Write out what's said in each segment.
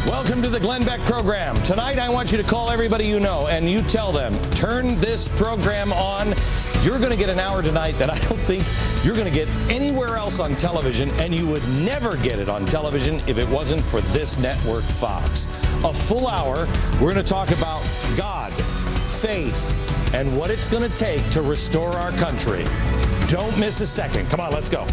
Welcome to the Glenn Beck program. Tonight, I want you to call everybody you know, and you tell them, turn this program on. You're going to get an hour tonight that I don't think you're going to get anywhere else on television, and you would never get it on television if it wasn't for this network, Fox. A full hour, we're going to talk about God, faith, and what it's going to take to restore our country. Don't miss a second. Come on, let's go.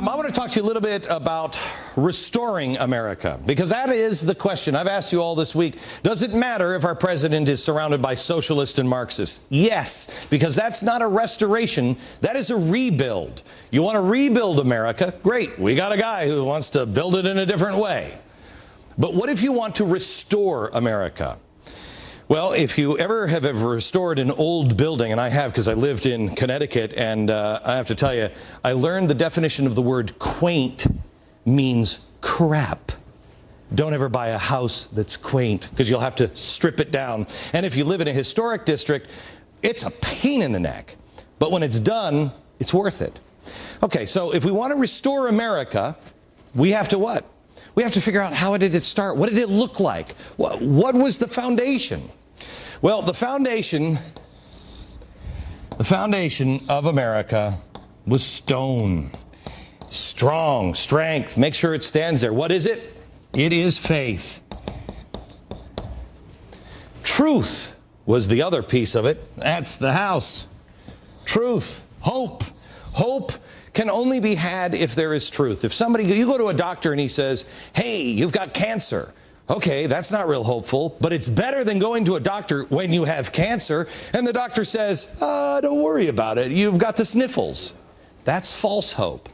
I want to talk to you a little bit about restoring America, because that is the question I've asked you all this week. Does it matter if our president is surrounded by socialists and Marxists? Yes, because that's not a restoration. That is a rebuild. You want to rebuild America? Great. We got a guy who wants to build it in a different way. But what if you want to restore America? Well, if you ever have restored an old building, and I have because I lived in Connecticut, and I have to tell you, I learned the definition of the word quaint means crap. Don't ever buy a house that's quaint, because you'll have to strip it down. And if you live in a historic district, it's a pain in the neck. But when it's done, it's worth it. Okay, so if we want to restore America, we have to what? We have to figure out, how did it start? What did it look like? What was the foundation? Well, the foundation of America was stone. Strong, strength, make sure it stands there. What is it? It is faith. Truth was the other piece of it. That's the house. Truth, hope. Hope can only be had if there is truth. If somebody, you go to a doctor and he says, hey, you've got cancer. Okay, that's not real hopeful, but it's better than going to a doctor when you have cancer and the doctor says, don't worry about it, you've got the sniffles. That's false hope.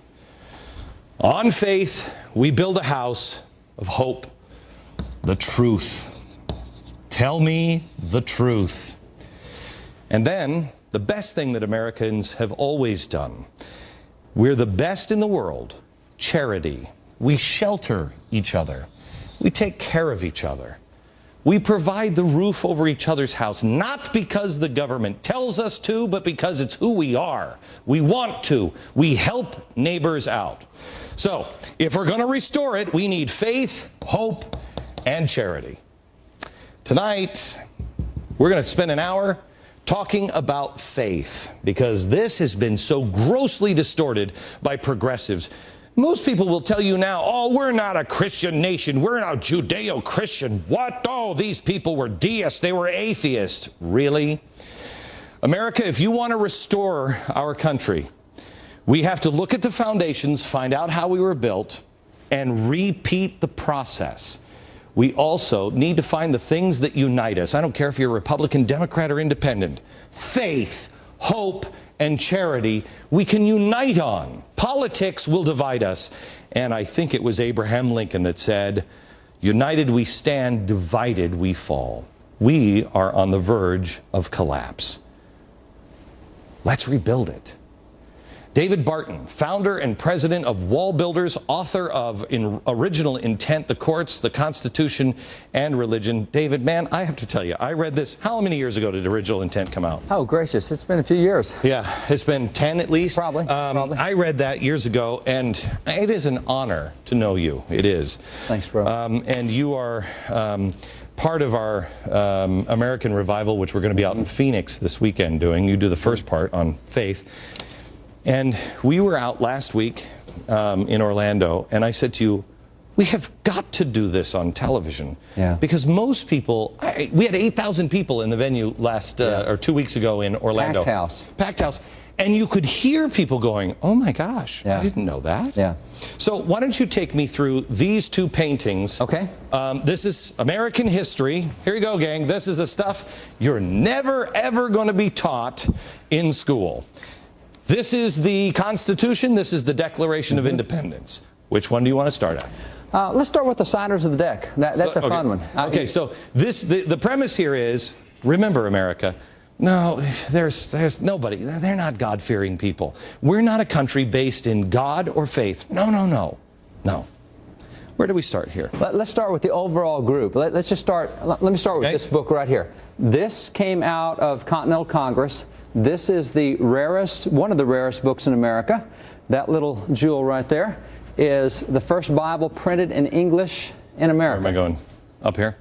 On faith, we build a house of hope. The truth. Tell me the truth. And then, the best thing that Americans have always done. We're the best in the world. Charity. We shelter each other. We take care of each other. We provide the roof over each other's house, not because the government tells us to, but because it's who we are. We want to. We help neighbors out. So, if we're going to restore it, we need faith, hope, and charity. Tonight, we're going to spend an hour talking about faith, because this has been so grossly distorted by progressives. Most people will tell you now, oh, we're not a Christian nation. We're not Judeo-Christian. What? Oh, these people were deists. They were atheists. Really? America, if you want to restore our country, we have to look at the foundations, find out how we were built, and repeat the process. We also need to find the things that unite us. I don't care if you're Republican, Democrat, or Independent. Faith, hope, and charity we can unite on. Politics will divide us. And I think it was Abraham Lincoln that said, united we stand, divided we fall. We are on the verge of collapse. Let's rebuild it. David Barton, founder and president of Wall Builders, author of Original Intent, The Courts, the Constitution, and Religion. David, man, I have to tell you, I read this. How many years ago did Original Intent come out? Oh, gracious. It's been a few years. Yeah, it's been 10 at least. Probably. I read that years ago, and it is an honor to know you. It is. Thanks, bro. And you are part of our American Revival, which we're going to be out in Phoenix this weekend doing. You do the first part on faith. And we were out last week in Orlando, and I said to you, we have got to do this on television. Yeah. Because most people, we had 8,000 people in the venue or 2 weeks ago in Orlando. Packed house. Packed house. And you could hear people going, oh my gosh, I didn't know that. Yeah. So why don't you take me through these two paintings. Okay. This is American history. Here you go, gang. This is the stuff you're never, ever going to be taught in school. This is the Constitution. This is the Declaration of Independence. Which one do you want to start at? Let's start with the Siders of the Deck. That's a fun one. Okay, so the premise here is, remember, America, no, there's nobody. They're not God-fearing people. We're not a country based in God or faith. No. Where do we start here? Let's start with the overall group. Let's just start. Let me start with this book right here. This came out of Continental Congress. This is the rarest, one of the rarest books in America. That little jewel right there is the first Bible printed in English in America. Where am I going? Up here?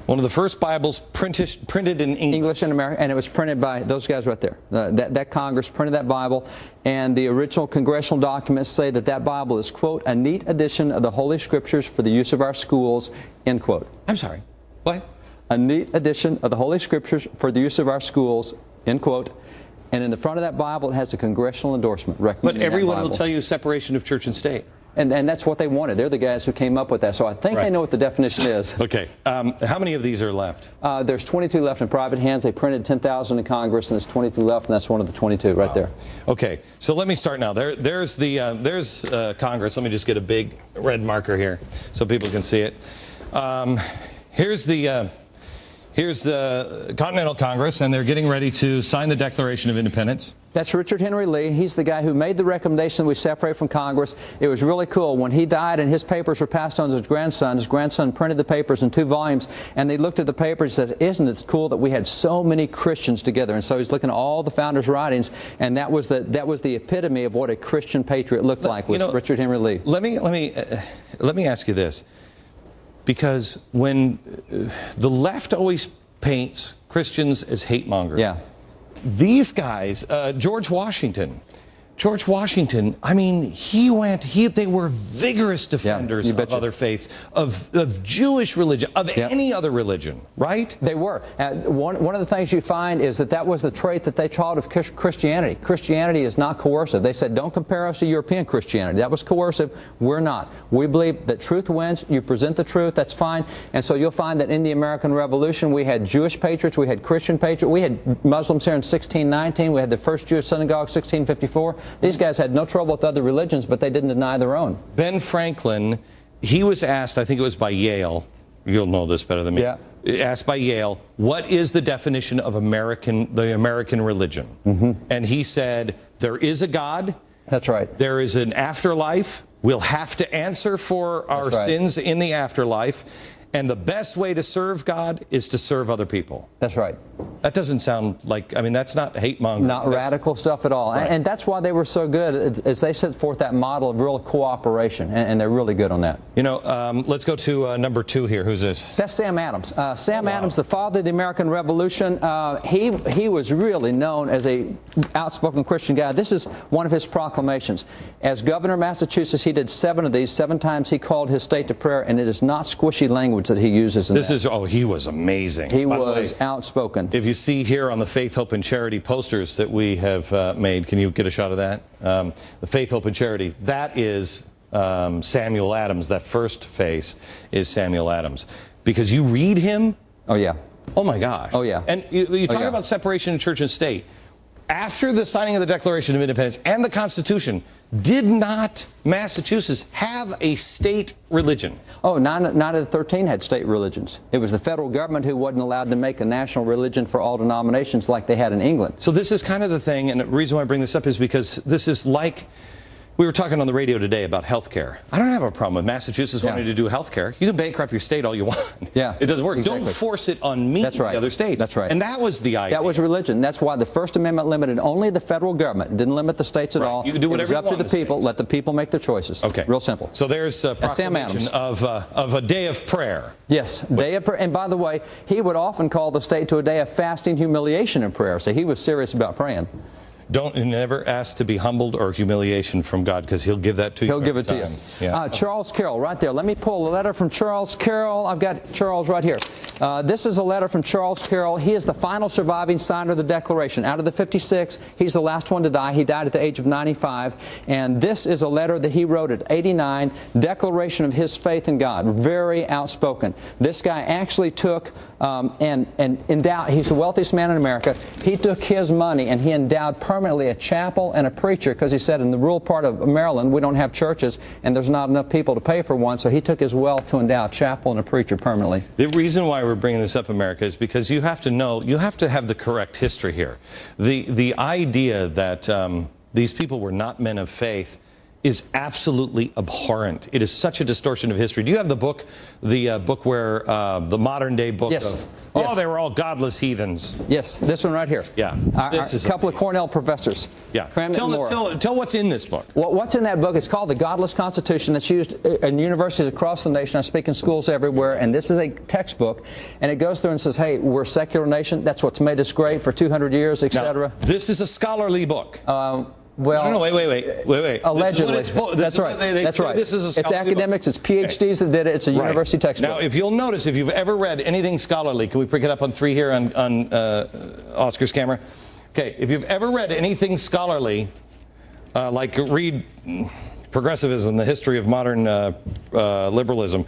One of the first Bibles printed in English in America, and it was printed by those guys right there. That Congress printed that Bible, and the original congressional documents say that that Bible is, quote, a neat edition of the Holy Scriptures for the use of our schools, end quote. I'm sorry, what? A neat edition of the Holy Scriptures for the use of our schools, end quote. And in the front of that Bible, it has a congressional endorsement recommending But everyone that Bible. will tell you separation of church and state. And that's what they wanted. They're the guys who came up with that. So I think they know what the definition is. Okay. How many of these are left? There's 22 left in private hands. They printed 10,000 in Congress, and there's 22 left, and that's one of the 22 right there. Okay. So let me start now. There's Congress. Let me just get a big red marker here so people can see it. Here's the Continental Congress, and they're getting ready to sign the Declaration of Independence. That's Richard Henry Lee. He's the guy who made the recommendation that we separate from Congress. It was really cool. When he died and his papers were passed on to his grandson printed the papers in 2 volumes, and they looked at the papers and says, isn't it cool that we had so many Christians together? And so he's looking at all the founders' writings, and that was the epitome of what a Christian patriot looked like, was Richard Henry Lee. Let me ask you this, because when the left always paints Christians as hate mongers. Yeah. These guys, George Washington, I mean, they were vigorous defenders of other faiths, of Jewish religion, of any other religion, right? They were. One of the things you find is that was the trait that they taught of Christianity. Christianity is not coercive. They said, don't compare us to European Christianity. That was coercive. We're not. We believe that truth wins. You present the truth. That's fine. And so you'll find that in the American Revolution, we had Jewish patriots. We had Christian patriots. We had Muslims here in 1619. We had the first Jewish synagogue, 1654. These guys had no trouble with other religions, but they didn't deny their own. Ben Franklin, he was asked, I think it was by Yale, you'll know this better than me, asked by Yale, what is the definition of the American religion? And he said, there is a God. That's right. There is an afterlife. We'll have to answer for our sins in the afterlife. And the best way to serve God is to serve other people. That's right. That doesn't sound like, I mean, that's not hate mongering. Not radical stuff at all. And that's why they were so good, as they set forth that model of real cooperation, and they're really good on that. You know, let's go to number 2 here. Who's this? That's Sam Adams. Sam Adams, the father of the American Revolution, he was really known as a outspoken Christian guy. This is one of his proclamations. As governor of Massachusetts, he did 7 of these. 7 times he called his state to prayer, and it is not squishy language that he uses in he was amazing. He was outspoken. If you see here on the Faith, Hope, and Charity posters that we have made, can you get a shot of that? The Faith, Hope, and Charity, that is Samuel Adams. That first face is Samuel Adams. Because you read him. Oh, yeah. Oh, my gosh. Oh, yeah. And you talk about separation of church and state. After the signing of the Declaration of Independence and the Constitution, did not Massachusetts have a state religion? Oh, 9 of the 13 had state religions. It was the federal government who wasn't allowed to make a national religion for all denominations like they had in England. So this is kind of the thing, and the reason why I bring this up is because this is like, we were talking on the radio today about health care. I don't have a problem with Massachusetts wanting to do health care. You can bankrupt your state all you want. Yeah. It doesn't work. Exactly. Don't force it on me and the other states. That's right. And that was the idea. That was religion. That's why the First Amendment limited only the federal government. It didn't limit the states at all. You can do whatever it was up to the people. Let the people make their choices. Okay. Real simple. So there's a proclamation of a day of prayer. Yes, day of prayer. And by the way, he would often call the state to a day of fasting, humiliation, and prayer. So he was serious about praying. Don't never ask to be humbled or humiliation from God, because He'll give that to you. He'll give it to you. Yeah. Charles Carroll, right there. Let me pull a letter from Charles Carroll. I've got Charles right here. This is a letter from Charles Carroll. He is the final surviving signer of the Declaration. Out of the 56, he's the last one to die. He died at the age of 95. And this is a letter that he wrote at 89, declaration of his faith in God. Very outspoken. This guy actually took and endowed, he's the wealthiest man in America. He took his money and he endowed permanently a chapel and a preacher, because he said in the rural part of Maryland we don't have churches and there's not enough people to pay for one, so he took his wealth to endow a chapel and a preacher permanently. The reason why we're bringing this up, America, is because you have to know, you have to have the correct history here. The idea that these people were not men of faith is absolutely abhorrent. It is such a distortion of history. Do you have the book where the modern day book Yes. of, Yes. they were all godless heathens? Yes, this one right here. Yeah, this is a couple of Cornell professors. Yeah. Cram it and more. Tell what's in this book. What's in that book? It's called The Godless Constitution. That's used in universities across the nation. I speak in schools everywhere, and this is a textbook, and it goes through and says, hey, we're a secular nation. That's what's made us great for 200 years, etc. This is a scholarly book. Well, no, wait. Allegedly. That's right. That's right. This is a it's academics. book. It's PhDs that did it. It's a university textbook. Now, if you'll notice, if you've ever read anything scholarly, can we pick it up on 3 here on Oscar's camera? Okay, if you've ever read anything scholarly, like read Progressivism, the history of modern liberalism,